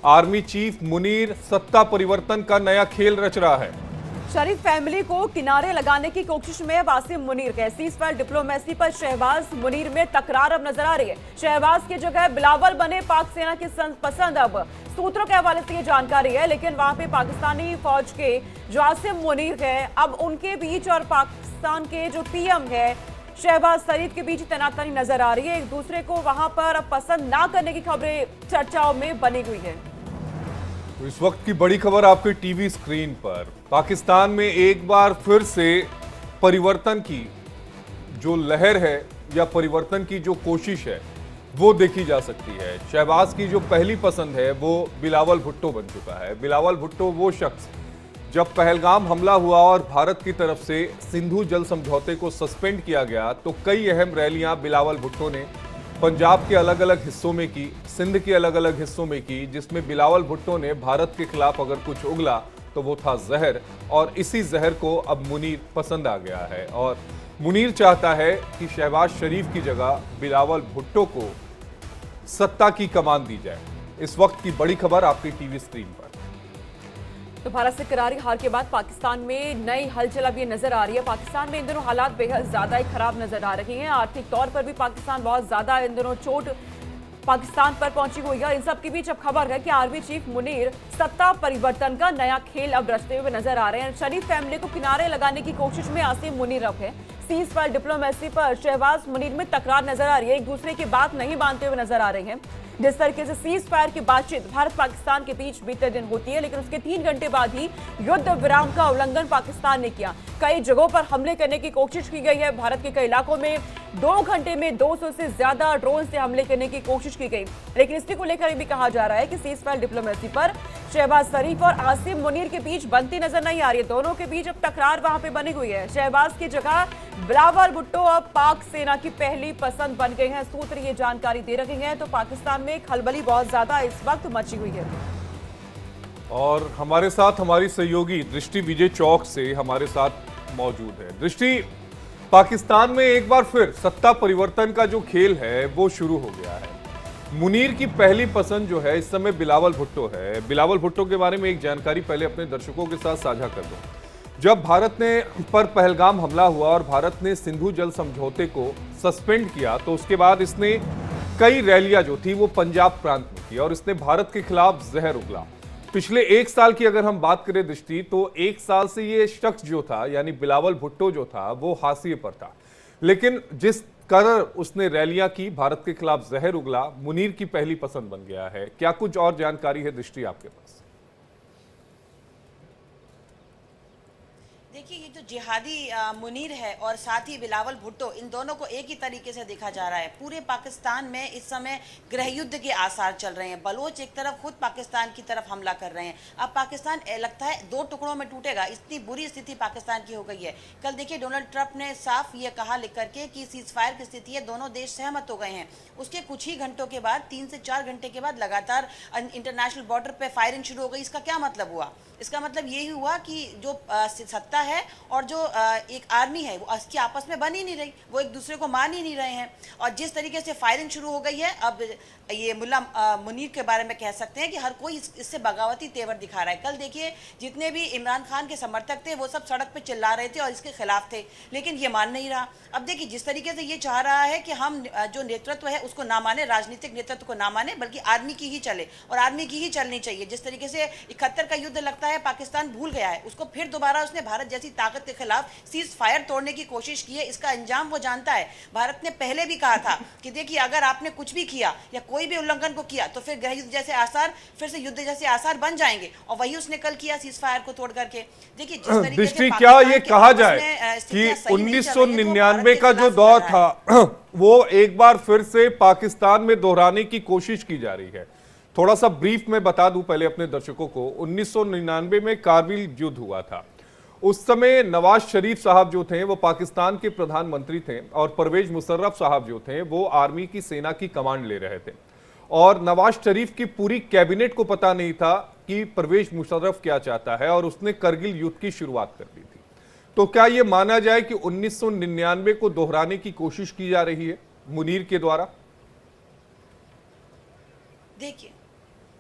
Army chief Munir सत्ता परिवर्तन का नया खेल रच रहा है। शरीफ फैमिली को किनारे लगाने की कोशिश में वासिम मुनीर के सीज़फायर डिप्लोमेसी पर शहबाज मुनीर में तकरार अब नजर आ रही है। शहबाज की जगह बिलावल बने पाक सेना की पसंद। अब सूत्रों के हवाले से ये जानकारी है, लेकिन वहां पे पाकिस्तानी फौज के जो आसिम मुनीर है, अब उनके बीच और पाकिस्तान के जो पीएम है शहबाज शरीफ के बीच तनातनी नजर आ रही है। एक दूसरे को वहां पर अब पसंद ना करने की खबरें चर्चाओं में बनी हुई है। तो इस वक्त की बड़ी खबर आपके टीवी स्क्रीन पर, पाकिस्तान में एक बार फिर से परिवर्तन की जो लहर है या परिवर्तन की जो कोशिश है वो देखी जा सकती है। शहबाज की जो पहली पसंद है वो बिलावल भुट्टो बन चुका है। बिलावल भुट्टो वो शख्स, जब पहलगाम हमला हुआ और भारत की तरफ से सिंधु जल समझौते को सस्पेंड किया गया तो कई अहम रैलियां बिलावल भुट्टो ने पंजाब के अलग अलग हिस्सों में की, सिंध के अलग अलग हिस्सों में की, जिसमें बिलावल भुट्टो ने भारत के खिलाफ अगर कुछ उगला तो वो था जहर, और इसी जहर को अब मुनीर पसंद आ गया है और मुनीर चाहता है कि शहबाज शरीफ की जगह बिलावल भुट्टो को सत्ता की कमान दी जाए। इस वक्त की बड़ी खबर आपकी टीवी स्क्रीन पर। तो भारत से करारी हार के बाद पाकिस्तान में नई हलचल अब ये नजर आ रही है। पाकिस्तान में इन दिनों हालात बेहद ज्यादा ही खराब नजर आ रही हैं। आर्थिक तौर पर भी पाकिस्तान बहुत ज्यादा इन दिनों चोट पाकिस्तान पर पहुंची हुई है। इन सब के बीच अब खबर है कि आर्मी चीफ मुनीर सत्ता परिवर्तन का नया खेल अब रचते हुए नजर आ रहे हैं। शरीफ फैमिली को किनारे लगाने की कोशिश में आसिम मुनीर अब है। सीज़फायर डिप्लोमेसी पर शहबाज मुनीर में तकरार नजर आ रही है। एक दूसरे की बात नहीं मानते हुए नजर आ रहे हैं। जिस तरीके से सीज़फायर की बातचीत भारत पाकिस्तान के बीच बीते दिन होती है, लेकिन उसके 3 घंटे बाद ही युद्ध विराम का उल्लंघन पाकिस्तान ने किया। कई जगहों पर हमले करने की कोशिश की गई है। भारत के कई इलाकों में 2 घंटे में 200 से ज्यादा ड्रोन से हमले करने की कोशिश की गई। लेकिन इसी को लेकर भी कहा जा रहा है कि सीज़फायर डिप्लोमेसी पर शहबाज शरीफ और आसिम मुनीर के बीच बनती नजर नहीं आ रही है। दोनों के बीच अब तकरार वहां पे बनी हुई है। शहबाज की जगह बिलावल भुट्टो अब पाक सेना की पहली पसंद बन गए हैं। सूत्र ये जानकारी दे रहे हैं। तो पाकिस्तान में खलबली बहुत ज्यादा इस वक्त मची हुई है। और हमारे साथ हमारी सहयोगी दृष्टि विजय चौक से हमारे साथ मौजूद है। दृष्टि, पाकिस्तान में एक बार फिर सत्ता परिवर्तन का जो खेल है वो शुरू हो गया है। मुनीर की पहली पसंद जो है इस समय बिलावल भुट्टो है। बिलावल भुट्टो के बारे में एक जानकारी पहले अपने दर्शकों के साथ साझा कर दो। जब भारत ने पर पहलगाम हमला हुआ और भारत ने सिंधु जल समझौते को सस्पेंड किया तो उसके बाद इसने कई रैलियां जो थी वो पंजाब प्रांत में की और इसने भारत के खिलाफ जहर उगला। पिछले 1 साल की अगर हम बात करें दृष्टि, तो 1 साल से ये शख्स जो था यानी बिलावल भुट्टो जो था वो हाशिए पर था, लेकिन जिस कदर उसने रैलियां की भारत के खिलाफ जहर उगला, मुनीर की पहली पसंद बन गया है। क्या कुछ और जानकारी है दृष्टि आपके पास? देखिए, ये जो जिहादी मुनीर है और साथ ही बिलावल भुट्टो, इन दोनों को एक ही तरीके से देखा जा रहा है। पूरे पाकिस्तान में इस समय गृह युद्ध के आसार चल रहे हैं। बलोच एक तरफ खुद पाकिस्तान की तरफ हमला कर रहे हैं। अब पाकिस्तान लगता है 2 टुकड़ों में टूटेगा, इतनी बुरी स्थिति पाकिस्तान की हो गई है। कल देखिए डोनाल्ड ट्रंप ने साफ ये कहा लिख करके कि सीज़फायर की स्थिति है, दोनों देश सहमत हो गए हैं। उसके कुछ ही घंटों के बाद 3 से 4 घंटे के बाद लगातार इंटरनेशनल बॉर्डर पे फायरिंग शुरू हो गई। इसका क्या मतलब हुआ? इसका मतलब यही हुआ कि जो सत्ता है और जो एक आर्मी है वो इसकी आपस में बन ही नहीं रही, वो एक दूसरे को मान ही नहीं रहे हैं। और जिस तरीके से फायरिंग शुरू हो गई है, अब ये मुल्ला मुनीर के बारे में कह सकते हैं कि हर कोई इससे बगावती तेवर दिखा रहा है। कल देखिए जितने भी इमरान खान के समर्थक थे वो सब सड़क पे चिल्ला रहे थे और इसके खिलाफ थे, लेकिन ये मान नहीं रहा। अब देखिए जिस तरीके से ये चाह रहा है कि हम जो नेतृत्व है उसको ना माने, राजनीतिक नेतृत्व को ना माने, बल्कि आर्मी की ही चले और आर्मी की ही चलनी चाहिए। जिस तरीके से 71 का युद्ध लगता है पाकिस्तान भूल गया है, उसको फिर दोबारा उसने भारत जैसी ताकत के खिलाफ सीज़फायर तोड़ने की कोशिश की है। इसका अंजाम वो जानता है। भारत ने पहले भी कहा था कि देखिए अगर आपने कुछ भी किया या कोई भी उल्लंघन को किया तो फिर गृह युद्ध जैसे आसार, फिर से युद्ध जैसे आसार बन जाएंगे, और वही उसने कल किया सीज़फायर को तोड़ करके। देखिए जिस तरीके से क्या ये कहा जाए कि 1999 का जो दौर था वो एक बार फिर से पाकिस्तान में दोहराने की कोशिश की जा रही है? थोड़ा सा ब्रीफ में बता दूं पहले अपने दर्शकों को। 1999 में कारगिल युद्ध हुआ था। उस समय नवाज शरीफ साहब जो थे वो पाकिस्तान के प्रधानमंत्री थे और परवेज मुशर्रफ साहब जो थे वो आर्मी की सेना की कमांड ले रहे थे, और नवाज शरीफ की पूरी कैबिनेट को पता नहीं था कि परवेज मुशर्रफ क्या चाहता है और उसने करगिल युद्ध की शुरुआत कर दी थी। तो क्या यह माना जाए कि 1999 को दोहराने की कोशिश की जा रही है मुनीर के द्वारा? देखिए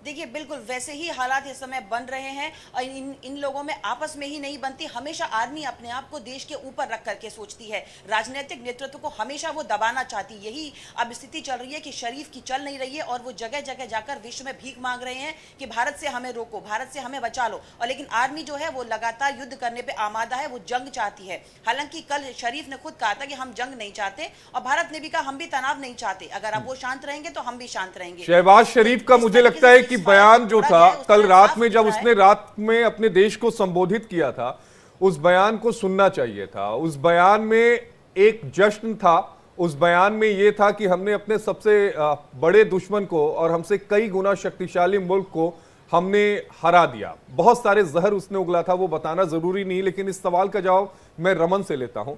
देखिए बिल्कुल वैसे ही हालात इस समय बन रहे हैं और इन लोगों में आपस में ही नहीं बनती। हमेशा आर्मी अपने आप को देश के ऊपर रख करके सोचती है, राजनीतिक नेतृत्व को हमेशा वो दबाना चाहती। यही अब स्थिति चल रही है कि शरीफ की चल नहीं रही है और वो जगह जगह जाकर विश्व में भीख मांग रहे हैं कि भारत से हमें रोको, भारत से हमें बचा लो। और लेकिन आर्मी जो है वो लगातार युद्ध करने पे आमादा है, वो जंग चाहती है। हालांकि कल शरीफ ने खुद कहा था कि हम जंग नहीं चाहते और भारत ने भी कहा हम भी तनाव नहीं चाहते, अगर अब वो शांत रहेंगे तो हम भी शांत रहेंगे। शहबाज शरीफ का मुझे लगता है कि बयान जो था कल रात में, जब उसने रात में अपने देश को संबोधित किया था, उस बयान को सुनना चाहिए था। उस बयान में एक जश्न था, उस बयान में यह था कि हमने अपने सबसे बड़े दुश्मन को और हमसे कई गुना शक्तिशाली मुल्क को हमने हरा दिया। बहुत सारे जहर उसने उगला था, वो बताना जरूरी नहीं, लेकिन इस सवाल का जवाब मैं रमन से लेता हूं।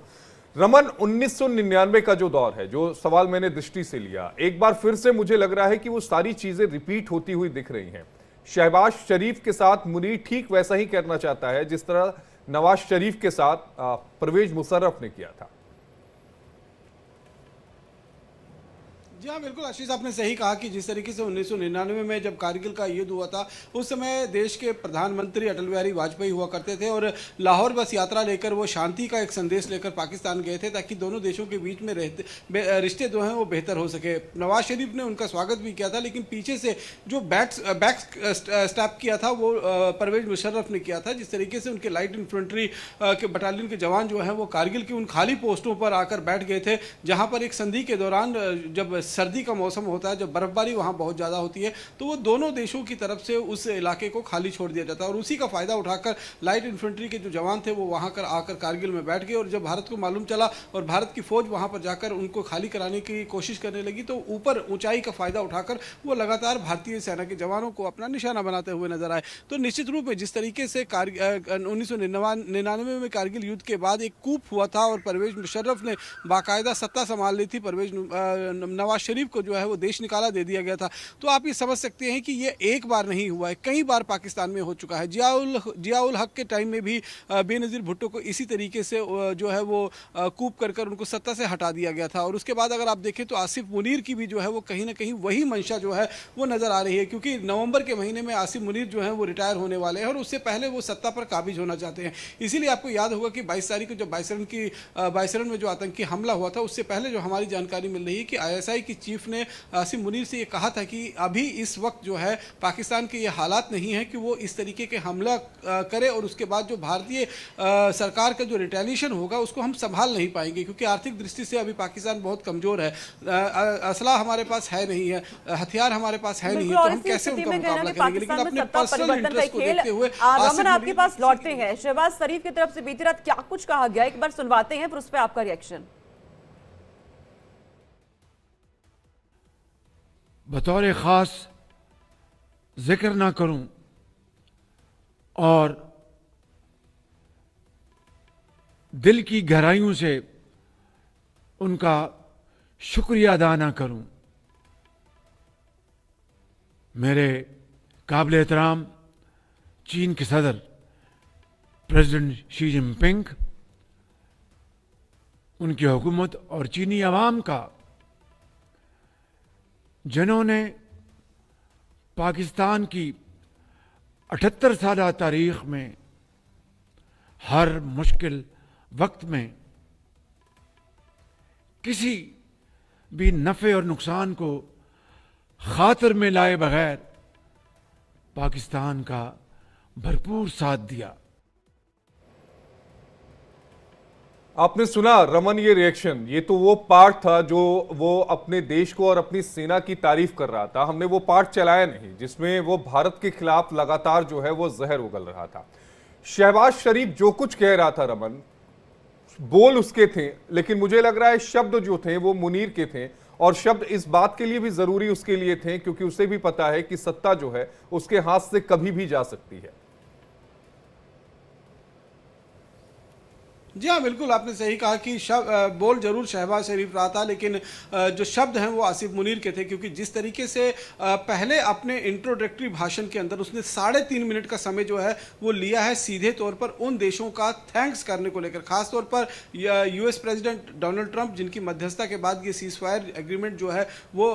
रमन, 1999 का जो दौर है, जो सवाल मैंने दृष्टि से लिया, एक बार फिर से मुझे लग रहा है कि वो सारी चीजें रिपीट होती हुई दिख रही हैं। शहबाज शरीफ के साथ मुनीर ठीक वैसा ही करना चाहता है जिस तरह नवाज शरीफ के साथ परवेज मुशर्रफ ने किया था। जी हाँ, बिल्कुल आशीष, आपने सही कहा कि जिस तरीके से 1999 में जब कारगिल का युद्ध हुआ था, उस समय देश के प्रधानमंत्री अटल बिहारी वाजपेयी हुआ करते थे और लाहौर बस यात्रा लेकर वो शांति का एक संदेश लेकर पाकिस्तान गए थे ताकि दोनों देशों के बीच में रिश्ते जो हैं वो बेहतर हो सके। नवाज शरीफ ने उनका स्वागत भी किया था, लेकिन पीछे से जो बैक स्टैप किया था वो परवेज मुशर्रफ ने किया था। जिस तरीके से उनके लाइट इन्फेंट्री के बटालियन के जवान जो हैं वो कारगिल की उन खाली पोस्टों पर आकर बैठ गए थे, जहाँ पर एक संधि के दौरान जब सर्दी का मौसम होता है, जब बर्फबारी वहाँ बहुत ज़्यादा होती है, तो वो दोनों देशों की तरफ से उस इलाके को खाली छोड़ दिया जाता है और उसी का फ़ायदा उठाकर लाइट इन्फेंट्री के जो जवान थे वो वहाँ आकर कारगिल में बैठ गए। और जब भारत को मालूम चला और भारत की फौज वहाँ पर जाकर उनको खाली कराने की कोशिश करने लगी, तो ऊपर ऊंचाई का फ़ायदा उठाकर वो लगातार भारतीय सेना के जवानों को अपना निशाना बनाते हुए नजर आए। तो निश्चित रूप में जिस तरीके से 1999 में कारगिल युद्ध के बाद एक कूप हुआ था और परवेज मुशर्रफ ने बाकायदा सत्ता संभाल ली थी, नवाज शरीफ को जो है वो देश निकाला दे दिया गया था। तो आप ये समझ सकते हैं कि ये एक बार नहीं हुआ है, कई बार पाकिस्तान में हो चुका है। जियाउल हक के टाइम में भी बेनज़ीर भुट्टो को इसी तरीके से जो है वो कूप कर उनको सत्ता से हटा दिया गया था। और उसके बाद अगर आप देखें तो आसिफ मुनीर की भी जो है वो कहीं ना कहीं वही मंशा जो है वो नज़र आ रही है, क्योंकि नवंबर के महीने में आसिफ मुनीर जो है वो रिटायर होने वाले हैं और उससे पहले वो सत्ता पर काबिज होना चाहते हैं। इसीलिए आपको याद होगा कि 22 तारीख को जब बाइसरन में जो आतंकी हमला हुआ था, उससे पहले जो हमारी जानकारी मिल रही है कि ISI की चीफ ने आसिफ मुनीर से ये कहा था कि अभी इस वक्त जो है पाकिस्तान के ये हालात नहीं है कि वो इस तरीके के हमला करे और उसके बाद जो भारतीय सरकार का जो रिटेलिएशन होगा उसको हम संभाल नहीं पाएंगे, क्योंकि आर्थिक दृष्टि से अभी पाकिस्तान बहुत कमजोर है। असला हमारे पास है नहीं है, हथियार हमारे पास है नहीं है, तो हम कैसे उनका मुकाबला करेंगे। लेकिन अपने पर्सनल इंटरेस्ट को देखते हुए रमन आपके पास लौटते हैं। शहबाज शरीफ की तरफ से बीती रात क्या कुछ कहा गया, एक बार सुनवाते हैं, फिर उस पर आपका रिएक्शन। बतौर ख़ास जिक्र ना करूं और दिल की गहराइयों से उनका शुक्रिया अदा ना करूं, मेरे काबिल एहतराम चीन के सदर प्रेसिडेंट शी जिनपिंग, उनकी हुकूमत और चीनी अवाम का, जिन्होंने पाकिस्तान की 78 साल तारीख में हर मुश्किल वक्त में किसी भी नफ़े और नुकसान को खातिर में लाए बगैर पाकिस्तान का भरपूर साथ दिया। आपने सुना रमन ये रिएक्शन, ये तो वो पार्ट था जो वो अपने देश को और अपनी सेना की तारीफ कर रहा था। हमने वो पार्ट चलाया नहीं जिसमें वो भारत के खिलाफ लगातार जो है वो जहर उगल रहा था। शहबाज शरीफ जो कुछ कह रहा था रमन, बोल उसके थे, लेकिन मुझे लग रहा है शब्द जो थे वो मुनीर के थे, और शब्द इस बात के लिए भी जरूरी उसके लिए थे क्योंकि उसे भी पता है कि सत्ता जो है उसके हाथ से कभी भी जा सकती है। जी हाँ, बिल्कुल आपने सही कहा कि बोल जरूर शहबाज शरीफ रहा था, लेकिन जो शब्द हैं वो आसिफ मुनीर के थे, क्योंकि जिस तरीके से पहले अपने इंट्रोडक्टरी भाषण के अंदर उसने 3.5 मिनट का समय जो है वो लिया है सीधे तौर पर उन देशों का थैंक्स करने को लेकर, खासतौर पर यूएस प्रेसिडेंट डोनाल्ड ट्रंप, जिनकी मध्यस्थता के बाद ये सीज फायर एग्रीमेंट जो है वो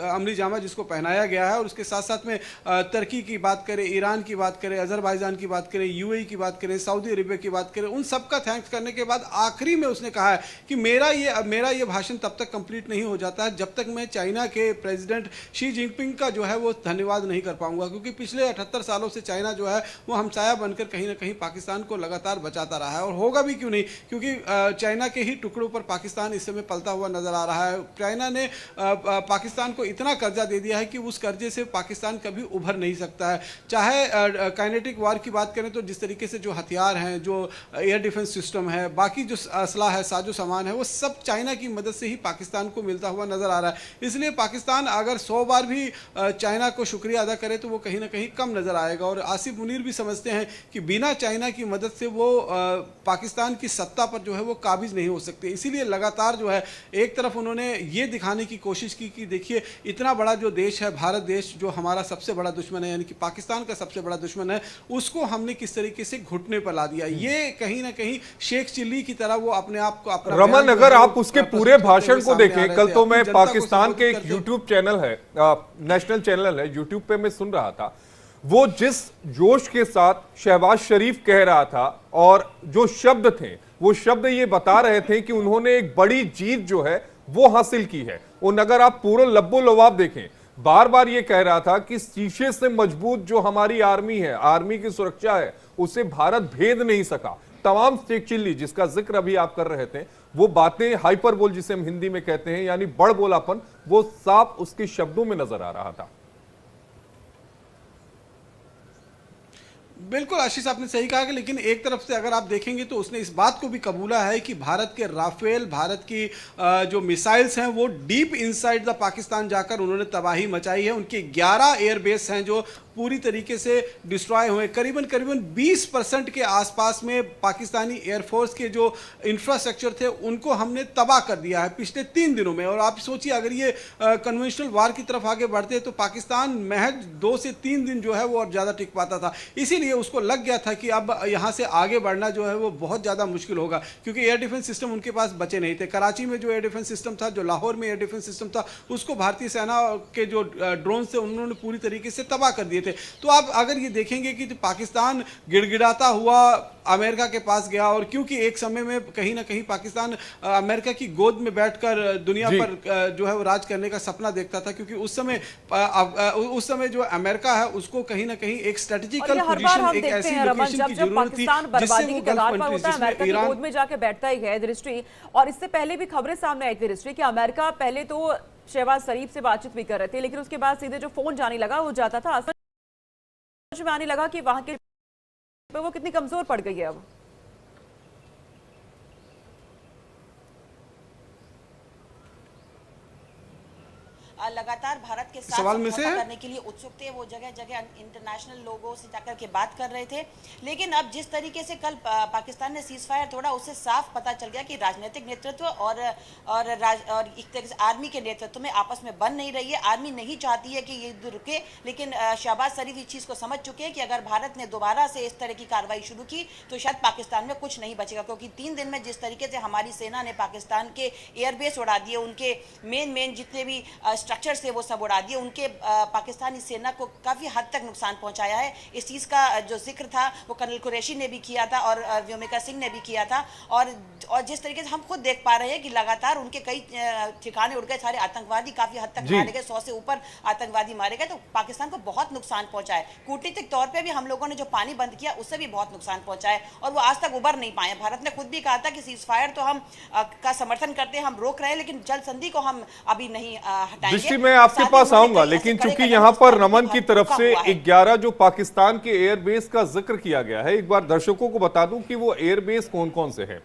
अमली जामा जिसको पहनाया गया है, और उसके साथ साथ में तुर्की की बात करें, ईरान की बात करें, अजरबैजान की बात करें, यूएई की बात करें, सऊदी अरेबिया की बात करें, उन सबका थैंक्स करने के बाद आखिरी में उसने कहा है कि मेरा ये भाषण तब तक कंप्लीट नहीं हो जाता है जब तक मैं चाइना के प्रेसिडेंट शी जिनपिंग का जो है वो धन्यवाद नहीं कर पाऊंगा, क्योंकि पिछले 78 सालों से चाइना जो है वो हमसाया बनकर कहीं ना कहीं पाकिस्तान को लगातार बचाता रहा है, और होगा भी क्यों नहीं, क्योंकि चाइना के ही टुकड़ों पर पाकिस्तान इस समय पलता हुआ नजर आ रहा है। चाइना ने पाकिस्तान को इतना कर्जा दे दिया है कि उस कर्जे से पाकिस्तान कभी उभर नहीं सकता है। चाहे काइनेटिक वार की बात करें तो जिस तरीके से जो हथियार हैं, जो एयर डिफेंस सिस्टम है, बाकी जो असला है, साजो सामान है, वो सब चाइना की मदद से ही पाकिस्तान को मिलता हुआ नजर आ रहा है। इसलिए पाकिस्तान अगर 100 बार भी चाइना को शुक्रिया अदा करे तो वो कहीं ना कहीं कम नजर आएगा, और आसिफ मुनीर भी समझते हैं कि बिना चाइना की मदद से वो पाकिस्तान की सत्ता पर जो है वो काबिज नहीं हो सकते। इसीलिए लगातार जो है एक तरफ उन्होंने ये दिखाने की कोशिश की कि देखिए इतना बड़ा जो देश है भारत देश, जो हमारा सबसे बड़ा दुश्मन है, यानी कि पाकिस्तान का सबसे बड़ा दुश्मन है, उसको हमने किस तरीके से घुटने पर ला दिया। ये कहीं ना कहीं शेख चिल्ली की तरह वो अपने आप को अपना रमन, अगर आप उसके पूरे भाषण को देखें, कल तो मैं पाकिस्तान के एक यूट्यूब चैनल है, नेशनल चैनल है, यूट्यूब पे मैं सुन रहा था, वो जिस जोश के साथ शहबाज शरीफ कह रहा था और जो शब्द थे वो शब्द ये बता रहे थे कि उन्होंने एक बड़ी जीत जो है वो हासिल की है। और अगर आप पूरा लब्बो लवाब देखें, बार बार ये कह रहा था कि शीशे से मजबूत जो हमारी आर्मी है, आर्मी की सुरक्षा है, उसे भारत भेद नहीं सका। तमाम शेख चिल्ली जिसका जिक्र अभी आप कर रहे थे, वो बातें हाइपर बोल जिसे हम हिंदी में कहते हैं, यानी बड़ बोलापन, वो साफ उसके शब्दों में नजर आ रहा था। बिल्कुल आशीष, आपने सही कहा कि लेकिन एक तरफ से अगर आप देखेंगे तो उसने इस बात को भी कबूला है कि भारत के राफेल, भारत की जो मिसाइल्स हैं वो डीप इनसाइड द पाकिस्तान जाकर उन्होंने तबाही मचाई है। उनके 11 एयरबेस हैं जो पूरी तरीके से डिस्ट्रॉय हुए। करीबन 20% के आसपास में पाकिस्तानी एयरफोर्स के जो इंफ्रास्ट्रक्चर थे उनको हमने तबाह कर दिया है पिछले 3 दिनों में। और आप सोचिए अगर ये कन्वेंशनल वार की तरफ आगे बढ़ते तो पाकिस्तान महज 2 से 3 दिन जो है वो और ज़्यादा टिक पाता था। इसीलिए उसको लग गया था कि अब यहाँ से आगे बढ़ना जो है वो बहुत ज़्यादा मुश्किल होगा, क्योंकि एयर डिफेंस सिस्टम उनके पास बचे नहीं थे। कराची में जो एयर डिफेंस सिस्टम था, जो लाहौर में एयर डिफेंस सिस्टम था, उसको भारतीय सेना के जो ड्रोन थे उन्होंने पूरी तरीके से तबाह कर दिए थे। तो आप अगर ये देखेंगे कि पाकिस्तान गिड़गिड़ाता हुआ अमेरिका के पास गया, और क्योंकि एक समय में कहीं ना कहीं पाकिस्तान अमेरिका की गोद में बैठकर दुनिया पर जो है वो राज करने का सपना देखता था, क्योंकि उस समय जो अमेरिका है उसको कहीं ना कहीं एक स्ट्रेटेजिकल पोजीशन, एक ऐसी लोकेशन की जरूरत थी जिससे वो गल्फ कंट्रीज जिसमें ईरान गोद में जाके बैठता ही है दृष्टि। और इससे पहले भी खबरें सामने आई थी दृष्टि कि अमेरिका पहले तो शहबाज शरीफ से बातचीत भी कर रहे थे, लेकिन उसके बाद सीधे जो फोन जाने लगा वो जाता था। समझ में आने लगा कि वहां के वो कितनी कमजोर पड़ गई है अब। लगातार भारत के साथ समझौता करने के लिए उत्सुक थे। वो जगह जगह इंटरनेशनल लोगों से जाकर के बात कर रहे थे, लेकिन अब जिस तरीके से कल पाकिस्तान ने सीज फायर तोड़ा, उससे साफ पता चल गया कि राजनीतिक नेतृत्व और एक तरह से आर्मी के नेतृत्व में आपस में बन नहीं रही है। आर्मी नहीं चाहती है कि ये युद्ध रुके, लेकिन शहबाज शरीफ इस चीज़ को समझ चुके हैं कि अगर भारत ने दोबारा से इस तरह की कार्रवाई शुरू की तो शायद पाकिस्तान में कुछ नहीं बचेगा, क्योंकि 3 दिन में जिस तरीके से हमारी सेना ने पाकिस्तान के एयरबेस उड़ा दिए, उनके मेन जितने भी स्ट्रक्चर से वो सब उड़ा दिए, उनके पाकिस्तानी सेना को काफ़ी हद तक नुकसान पहुंचाया है। इस चीज़ का जो जिक्र था वो कर्नल कुरैशी ने भी किया था और व्योमिका सिंह ने भी किया था। और जिस तरीके से हम खुद देख पा रहे हैं कि लगातार उनके कई ठिकाने उड़ गए, सारे आतंकवादी काफ़ी हद तक मारे गए, 100 से ऊपर आतंकवादी मारे गए। तो पाकिस्तान को बहुत नुकसान पहुंचा है। कूटनीतिक तौर पर भी हम लोगों ने जो पानी बंद किया उससे भी बहुत नुकसान पहुंचा है, और वो आज तक उबर नहीं पाए। भारत ने खुद भी कहा था कि सीज फायर तो हम का समर्थन करते हैं, हम रोक रहे हैं, लेकिन जल संधि को हम अभी नहीं हटाएंगे। मैं आपके पास आऊंगा, लेकिन चूंकि यहां पर रमन की तरफ से 11 जो पाकिस्तान के एयरबेस का जिक्र किया गया है, एक बार दर्शकों को बता दूं कि वो एयरबेस कौन कौन से हैं।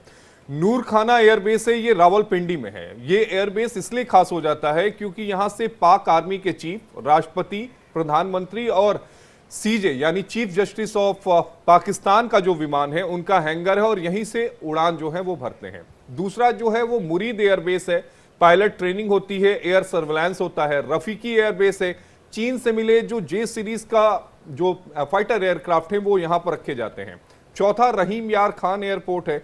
नूर खाना एयरबेस है, ये रावलपिंडी में है। ये एयरबेस इसलिए खास हो जाता है क्योंकि यहां से पाक आर्मी के चीफ, राष्ट्रपति, प्रधानमंत्री और सीजे यानी चीफ जस्टिस ऑफ पाकिस्तान का जो विमान है उनका हैंगर है और यहीं से उड़ान जो है वो भरते हैं। दूसरा जो है वो मुरीद एयरबेस है, पायलट ट्रेनिंग होती है, एयर सर्वेलेंस होता है। रफीकी एयरबेस है, चीन से मिले जो जे सीरीज का जो फाइटर एयरक्राफ्ट है वो यहां पर रखे जाते हैं। चौथा रहीम यार खान एयरपोर्ट है,